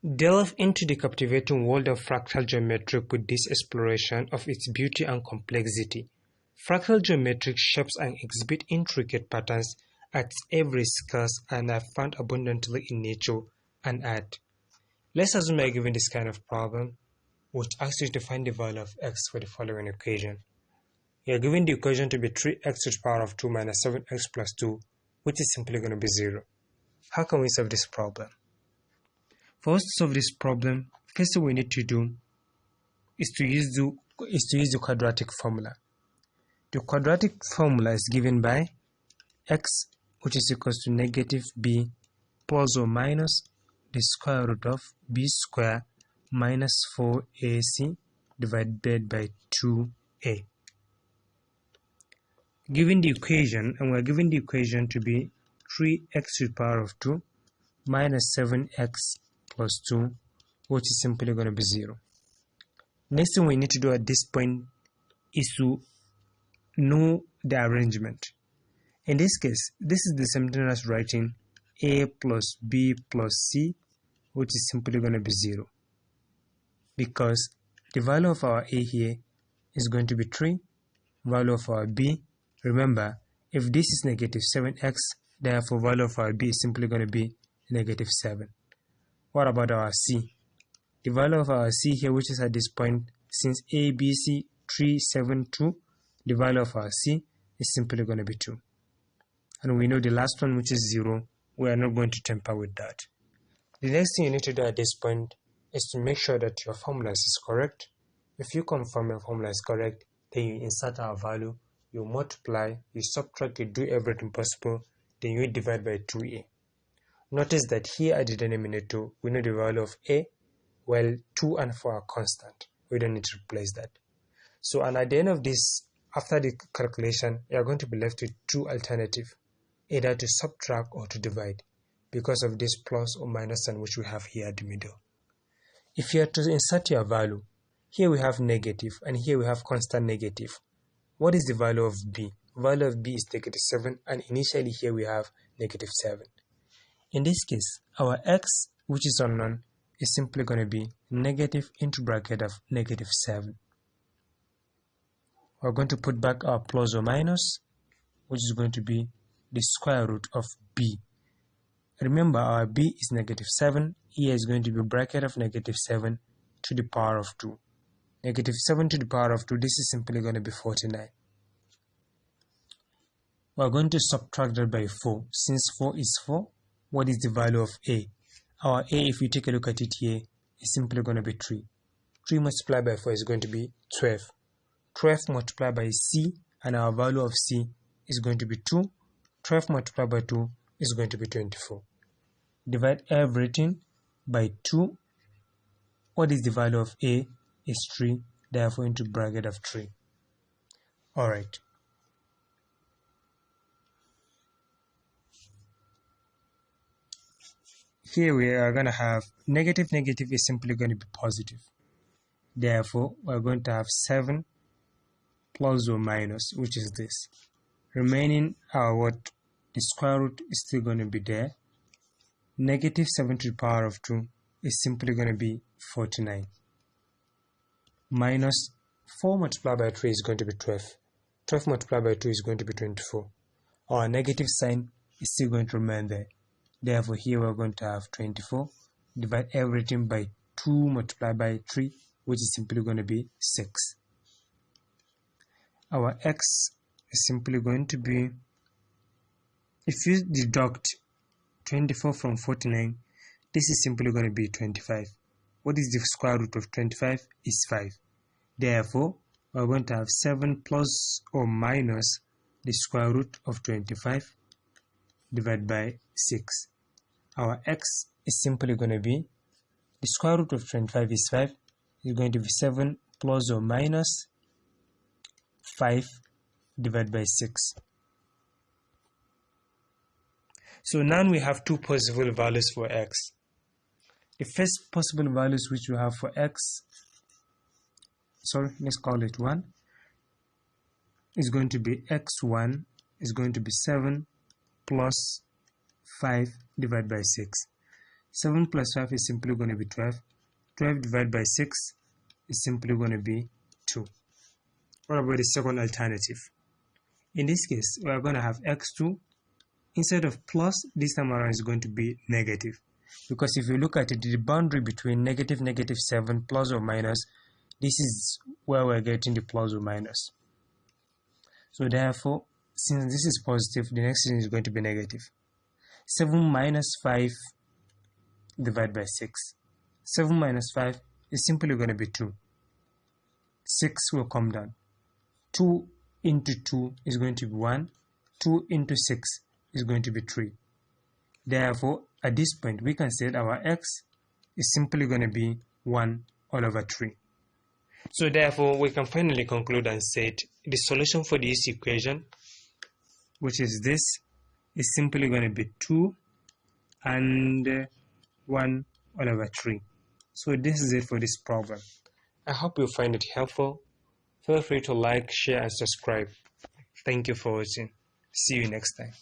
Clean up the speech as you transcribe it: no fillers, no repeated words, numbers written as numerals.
Delve into the captivating world of fractal geometry with this exploration of its beauty and complexity. Fractal geometry shapes and exhibit intricate patterns at every scale and are found abundantly in nature and art. Let's assume you are given this kind of problem, which asks you to find the value of x for the following equation. You are given the equation to be 3x to the power of 2 minus 7x plus 2, which is simply going to be 0. How can we solve this problem? For us to solve this problem, first thing we need to do is to use the quadratic formula. The quadratic formula is given by x, which is equals to negative b plus or minus the square root of b squared minus 4ac divided by 2a. Given the equation, and we are given the equation to be 3x to the power of 2 minus 7x plus 2, which is simply going to be 0. Next thing we need to do at this point is to know the arrangement. In this case, this is the same thing as writing a plus b plus c, which is simply going to be 0. Because the value of our a here is going to be 3, value of our b, remember, if this is negative 7x, therefore value of our b is simply going to be negative 7. What about our c? The value of our c here, which is at this point, since a, b, c, 3, 7, 2, the value of our c is simply going to be 2. And we know the last one, which is 0, we are not going to tamper with that. The next thing you need to do at this point is to make sure that your formula is correct. If you confirm your formula is correct, then you insert our value, you multiply, you subtract, you do everything possible, then you divide by 2a. Notice that here at the denominator, we know the value of a, while 2 and 4 are constant. We don't need to replace that. So, and at the end of this, after the calculation, you are going to be left with two alternatives, either to subtract or to divide, because of this plus or minus sign which we have here at the middle. If you are to insert your value, here we have negative and here we have constant negative. What is the value of b? Value of b is negative 7, and initially here we have negative 7. In this case, our x, which is unknown, is simply going to be negative into bracket of negative 7. We're going to put back our plus or minus, which is going to be the square root of b. Remember, our b is negative 7. Here is going to be bracket of negative 7 to the power of 2. Negative 7 to the power of 2, this is simply going to be 49. We're going to subtract that by 4. Since 4 is 4, what is the value of a? Our a, if you take a look at it here, is simply going to be 3. 3 multiplied by 4 is going to be 12. 12 multiplied by c, and our value of c is going to be 2. 12 multiplied by 2 is going to be 24. Divide everything by 2. What is the value of a? Is 3, therefore into bracket of 3. Alright. Here we are going to have negative is simply going to be positive. Therefore, we're going to have 7 plus or minus, which is this. Remaining our what? The square root is still going to be there. Negative 7 to the power of 2 is simply going to be 49. Minus 4 multiplied by 3 is going to be 12. 12 multiplied by 2 is going to be 24. Our negative sign is still going to remain there. Therefore, here we're going to have 24. Divide everything by 2 multiplied by 3, which is simply going to be 6. Our x is simply going to be, if you deduct 24 from 49, this is simply going to be 25. What is the square root of 25? Is 5. Therefore, we're going to have 7 plus or minus the square root of 25 divided by 6. Our x is simply going to be, the square root of 25 is 5, is going to be 7 plus or minus 5 divided by 6. So now we have two possible values for x. The first possible values which we have for x, let's call it 1, is going to be x1 is going to be 7 plus 5 divided by 6. 7 plus 5 is simply going to be 12. 12 divided by 6 is simply going to be 2. What about the second alternative? In this case, we are going to have x2. Instead of plus, this time around is going to be negative. Because if you look at it, the boundary between negative 7 plus or minus, this is where we're getting the plus or minus. So therefore, since this is positive, the next thing is going to be negative. 7 minus 5 divided by 6. 7 minus 5 is simply going to be 2. 6 will come down. 2 into 2 is going to be 1. 2 into 6 is going to be 3. Therefore, at this point, we can say that our x is simply going to be 1 all over 3. So therefore, we can finally conclude and say the solution for this equation, which is this, is simply going to be 2 and 1 all over 3. So this is it for this problem. I hope you find it helpful. Feel free to like, share, and subscribe. Thank you for watching. See you next time.